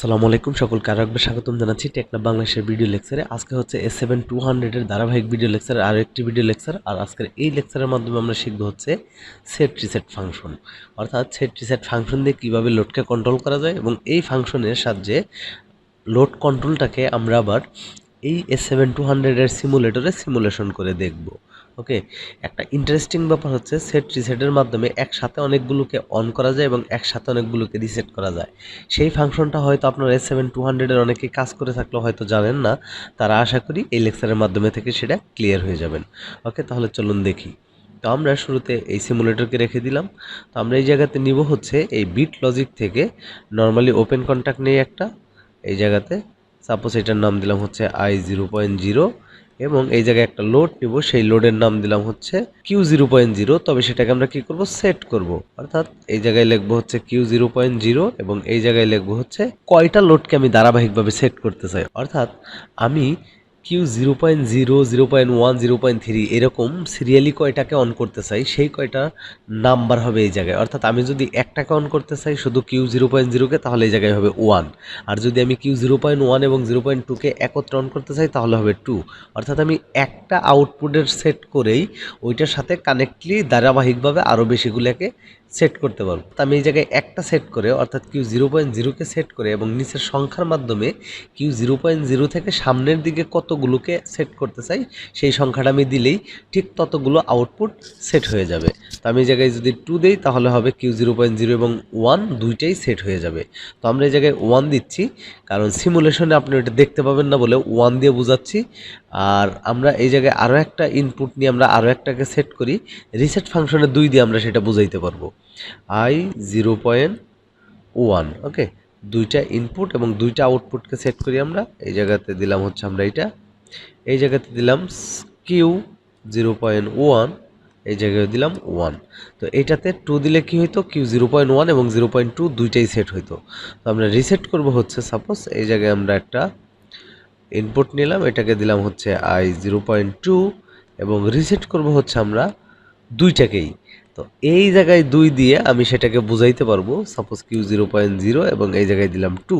আসসালামু আলাইকুম, সকলকে আরো একবার স্বাগতম জানাচ্ছি টেকনা বাংলাদেশের ভিডিও লেকচারে। আজকে হচ্ছে S7-200 এর ধারাবাহিক ভিডিও লেকচার, আরো একটি ভিডিও লেকচার। আর আজকের এই লেকচারের মাধ্যমে আমরা শিখব হচ্ছে সেট রিসেট ফাংশন, অর্থাৎ সেট রিসেট ফাংশন দিয়ে কিভাবে লোডকে কন্ট্রোল করা যায় এবং এই ফাংশনের সাহায্যে লোড কন্ট্রোলটাকে আমরা আবার এই S7-200 এর সিমুলেটরে সিমুলেশন করে দেখব। ওকে, একটা ইন্টারেস্টিং ব্যাপার হচ্ছে সেট রিসেটের মাধ্যমে একসাথে অনেকগুলোকে অন করা যায় এবং একসাথে অনেকগুলোকে রিসেট করা যায়। সেই ফাংশনটা হয়তো আপনার S7-200 এর অনেকেই কাজ করে থাকলেও হয়তো জানেন না, তারা আশা করি এই লেকচারের মাধ্যমে থেকে সেটা ক্লিয়ার হয়ে যাবেন। ওকে, তাহলে চলুন দেখি। তো আমরা শুরুতে এই সিমুলেটরকে রেখে দিলাম। তো আমরা এই জায়গাতে নিব হচ্ছে এই বিট লজিক থেকে নর্মালি ওপেন কন্ট্যাক্ট নেই একটা, এই জায়গাতে সাপোজ এটার নাম দিলাম হচ্ছে i0.0 এবং এই জায়গায় একটা লোড নিব, সেই লোডের নাম দিলাম হচ্ছে Q0.0। তবে সেটাকে আমরা কি করব, সেট করব। অর্থাৎ এই জায়গায় লিখবো হচ্ছে Q0.0 এবং এই জায়গায় লিখবো হচ্ছে কয়টা লোডকে আমি ধারাবাহিকভাবে সেট করতে চাই। অর্থাৎ আমি Q0.0, 0.1, 0.3 এরকম সিরিয়ালি কয়টাকে অন করতে চাই, সেই কয়টা নাম্বার হবে এই জায়গায়। অর্থাৎ আমি যদি একটাকে অন করতে চাই শুধু Q0.0কে, তাহলে এই জায়গায় হবে 1। আর যদি আমি Q0.1 এবং 0.2কে একত্রে অন করতে চাই তাহলে হবে 2। অর্থাৎ আমি একটা আউটপুটের সেট করেই ওইটার সাথে কানেক্টলি ধারাবাহিকভাবে আরও বেশিগুলোকে সেট করতে পারবো। তো আমি এই জায়গায় একটা সেট করে, অর্থাৎ Q0.0কে সেট করে এবং নিচের সংখ্যার মাধ্যমে Q0.0 থেকে সামনের দিকে কতগুলোকে সেট করতে চাই সেই সংখ্যাটা আমি দিলেই ঠিক ততগুলো আউটপুট সেট হয়ে যাবে। তো আমি এই জায়গায় যদি 2 দেই তাহলে হবে Q0.0 এবং 1 দুইটাই সেট হয়ে যাবে। তো আমরা এই জায়গায় 1 দিচ্ছি কারণ সিমুলেশনে আপনি ওটা দেখতে পাবেন না বলে 1 দিয়ে বোঝাচ্ছি। আর আমরা এই জায়গায় আরও একটা ইনপুট নিয়ে আমরা আরও একটাকে সেট করি, রিসেট ফাংশনে 2 দিয়ে আমরা সেটা বুঝাইতে পারবো। i0.1, ওকে, দুইটা ইনপুট এবং দুইটা আউটপুটকে সেট করি আমরা। এই জায়গাতে দিলাম হচ্ছে আমরা এইটা, এই জায়গাতে দিলাম Q0.1, এই জায়গায় দিলাম 1। তো এইটাতে 2 দিলে কি হইতো, Q0.1 এবং 0.2 দুইটাই সেট হইতো। তো আমরা রিসেট করব হচ্ছে সাপোজ এই জায়গায় আমরা একটা ইনপুট নিলাম, এটাকে দিলাম হচ্ছে i0.2 এবং রিসেট করব হচ্ছে আমরা দুইটাকেই। তো এই জায়গায় 2 দিয়ে আমি সেটাকে বুঝাইতে পারবো সাপোজ Q0.0 এবং এই জায়গায় দিলাম 2।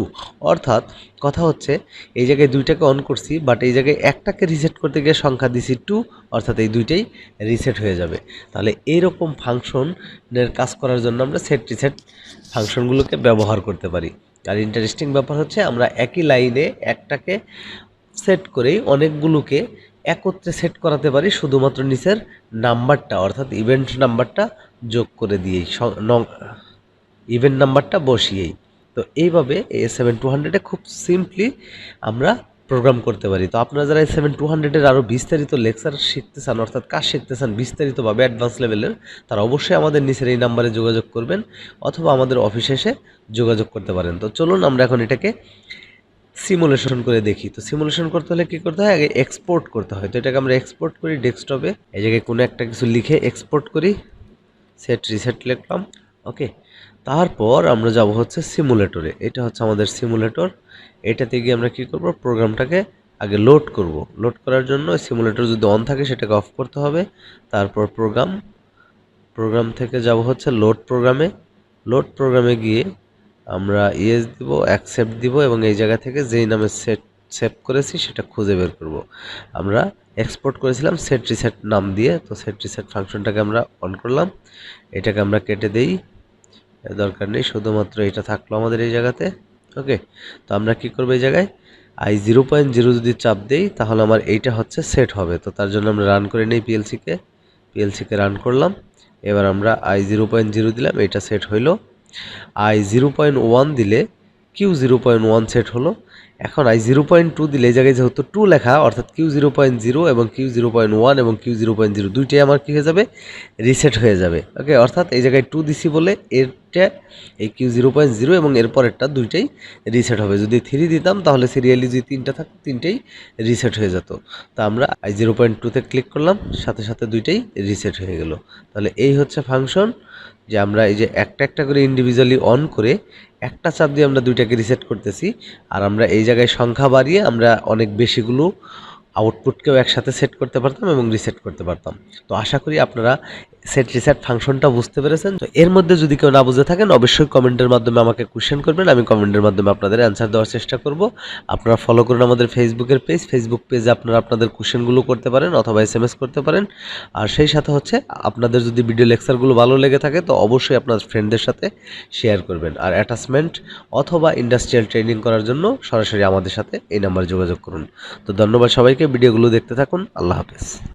অর্থাৎ কথা হচ্ছে এই জায়গায় দুইটাকে অন করছি, বাট এই জায়গায় একটাকে রিসেট করতে গিয়ে সংখ্যা দিছি 2, অর্থাৎ এই দুইটাই রিসেট হয়ে যাবে। তাহলে এইরকম ফাংশনের কাজ করার জন্য আমরা সেট রিসেট ফাংশনগুলোকে ব্যবহার করতে পারি। আর ইন্টারেস্টিং ব্যাপার হচ্ছে আমরা একই লাইনে একটাকে সেট করেই অনেকগুলোকে একত্রে সেট করাতে পারি শুধুমাত্র নিচের নাম্বারটা, অর্থাৎ ইভেন্ট নাম্বারটা যোগ করে দিয়েই, ইভেন্ট নাম্বারটা বসিয়েই। তো এইভাবে S7-200 খুব সিম্পলি আমরা প্রোগ্রাম করতে পারি। তো আপনারা যারা S7-200 আরও বিস্তারিত লেকচার শিখতে চান, অর্থাৎ কাজ শিখতে চান বিস্তারিতভাবে অ্যাডভান্স লেভেলের, তারা অবশ্যই আমাদের নিচের এই নাম্বারে যোগাযোগ করবেন অথবা আমাদের অফিসে এসে যোগাযোগ করতে পারেন। তো চলুন আমরা এখন এটাকে সিমুলেশন করে দেখি। তো সিমুলেশন করতে হলে কী করতে হয়, আগে এক্সপোর্ট করতে হয়। তো এটাকে আমরা এক্সপোর্ট করি ডেস্কটপে, এই জায়গায় কোনো একটা কিছু লিখে এক্সপোর্ট করি, সেট রিসেট লিখলাম। ওকে, তারপর আমরা যাব হচ্ছে সিমুলেটরে। এটা হচ্ছে আমাদের সিমুলেটর। এটাতে গিয়ে আমরা কী করব, প্রোগ্রামটাকে আগে লোড করব। লোড করার জন্য সিমুলেটর যদি অন থাকে সেটাকে অফ করতে হবে। তারপর প্রোগ্রাম থেকে যাব হচ্ছে লোড প্রোগ্রামে। লোড প্রোগ্রামে গিয়ে আমরা ইয়েস দিব, অ্যাকসেপ্ট দিব এবং এই জায়গা থেকে যেই নামে সেভ করেছি সেটা খুঁজে বের করব। আমরা এক্সপোর্ট করেছিলাম সেট রিসেট নাম দিয়ে। তো সেট রিসেট ফাংশনটাকে আমরা অন করলাম, এটাকে আমরা কেটে দেই, দরকার নেই, শুধুমাত্র এটা থাকলো আমাদের এই জায়গাতে। ওকে, তো আমরা কি করবো, এই জায়গায় i0.0 যদি চাপ দেই তাহলে আমার এইটা হচ্ছে সেট হবে। তো তার জন্য আমরা রান করে নেই পিএলসিকে রান করলাম। এবার আমরা i0.0 দিলাম, এটা সেট হইলো। i0.1 দিলে Q0.1 সেট হলো। এখন i0.2 দিলে এই জায়গায় যেহেতু 2 লেখা, অর্থাৎ Q0.0 এবং Q0.1 এবং Q0.0 দুইটাই আমার কী হয়ে যাবে, রিসেট হয়ে যাবে। ওকে, অর্থাৎ এই জায়গায় 2 দিছি বলে এরটা এই Q0.0 এবং এর পরেরটা দুইটাই রিসেট হবে। যদি 3 দিতাম তাহলে সিরিয়ালি যদি 3টা থাকতো তিনটেই রিসেট হয়ে যেত। তো আমরা i0.2তে ক্লিক করলাম, সাথে সাথে দুইটাই রিসেট হয়ে গেল। তাহলে এই হচ্ছে ফাংশন, যে আমরা এই যে একটা একটা করে ইন্ডিভিজুয়ালি অন করে একটা চাপ দিয়ে আমরা দুইটাকে রিসেট করতেছি। আর আমরা এই জায়গায় সংখ্যা বাড়িয়ে আমরা অনেক বেশিগুলো আউটপুটকেও একসাথে সেট করতে পারতাম এবং রিসেট করতে পারতাম। তো আশা করি আপনারা সেট রিসেট ফাংশনটা বুঝতে পেরেছেন। তো এর মধ্যে যদি কেউ না বুঝে থাকেন অবশ্যই কমেন্টের মাধ্যমে আমাকে কোয়েশ্চেন করবেন, আমি কমেন্টের মাধ্যমে আপনাদের অ্যান্সার দেওয়ার চেষ্টা করব। আপনারা ফলো করুন আমাদের ফেসবুকের পেজ, ফেসবুক পেজে আপনারা আপনাদের কোয়েশ্চেনগুলো করতে পারেন অথবা এসএমএস করতে পারেন। আর সেই সাথে হচ্ছে আপনাদের যদি ভিডিও লেকচারগুলো ভালো লেগে থাকে তো অবশ্যই আপনার ফ্রেন্ডদের সাথে শেয়ার করবেন। আর অ্যাটাচমেন্ট অথবা ইন্ডাস্ট্রিয়াল ট্রেনিং করার জন্য সরাসরি আমাদের সাথে এই নাম্বারে যোগাযোগ করুন। তো ধন্যবাদ সবাইকে, ভিডিওগুলো দেখতে থাকুন। আল্লাহ হাফেজ।